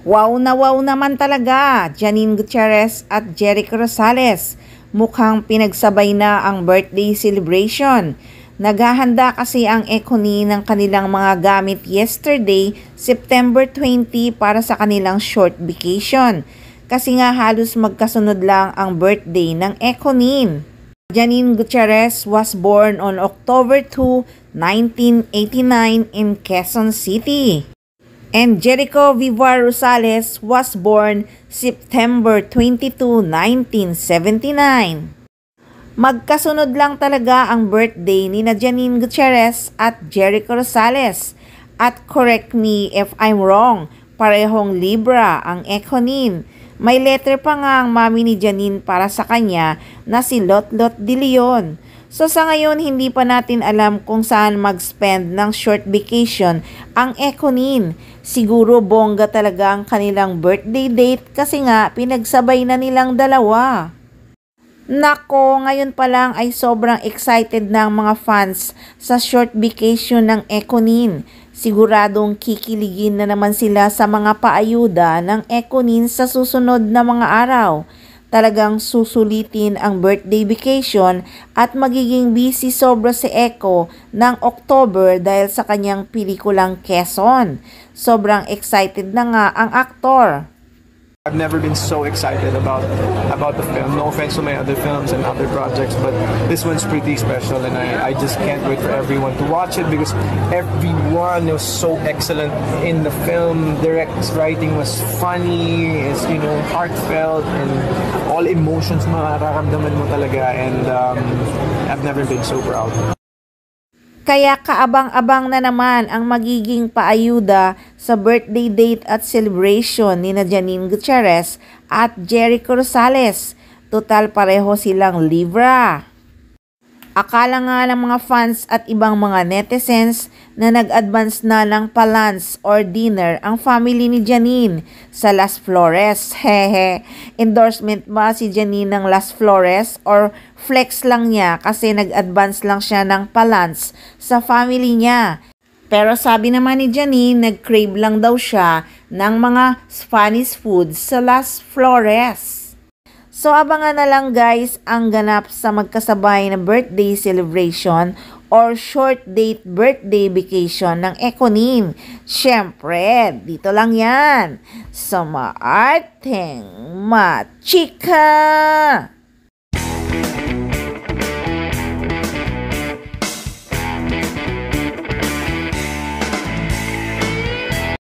Wow naman talaga, Janine Gutierrez at Jericho Rosales. Mukhang pinagsabay na ang birthday celebration. Naghahanda kasi ang Econy ng kanilang mga gamit yesterday, September 20 para sa kanilang short vacation. Kasi nga halos magkasunod lang ang birthday ng Econy. Janine Gutierrez was born on October 2, 1989 in Quezon City. And Jericho Vivar Rosales was born September 22, 1979. Magkasunod lang talaga ang birthday ni Janine Gutierrez at Jericho Rosales. At correct me if I'm wrong, parehong Libra ang Econy. May letter pa nga ang mami ni Janine para sa kanya na si Lotlot de Leon. So sa ngayon, hindi pa natin alam kung saan mag-spend ng short vacation ang Econy. Siguro bongga talaga ang kanilang birthday date kasi nga pinagsabay na nilang dalawa. Nako, ngayon pa lang ay sobrang excited na ang mga fans sa short vacation ng Econy. Siguradong kikiligin na naman sila sa mga paayuda ng Econy sa susunod na mga araw. Talagang susulitin ang birthday vacation at magiging busy sobra si Eco ng October dahil sa kanyang pelikulang Quezon. Sobrang excited na nga ang aktor. I've never been so excited about the film. No offense to my other films and other projects, but this one's pretty special, and I just can't wait for everyone to watch it because everyone was so excellent in the film. Direct's writing was funny, it's heartfelt, and all emotions mararamdaman mo talaga, and I've never been so proud. Kaya kaabang-abang na naman ang magiging paayuda sa birthday date at celebration ni Janine Gutierrez at Jericho Rosales. Total pareho silang Libra. Akala nga ng mga fans at ibang mga netizens na nag-advance na ng palunch or dinner ang family ni Janine sa Las Flores. Hehe, endorsement ba si Janine ng Las Flores or flex lang niya kasi nag-advance lang siya ng palunch sa family niya? Pero sabi naman ni Janine, nag-crave lang daw siya ng mga Spanish food sa Las Flores. So abangan na lang guys ang ganap sa magkasabay na birthday celebration or short date birthday vacation ng Econy. Siyempre, dito lang yan sa Maarteng Machika!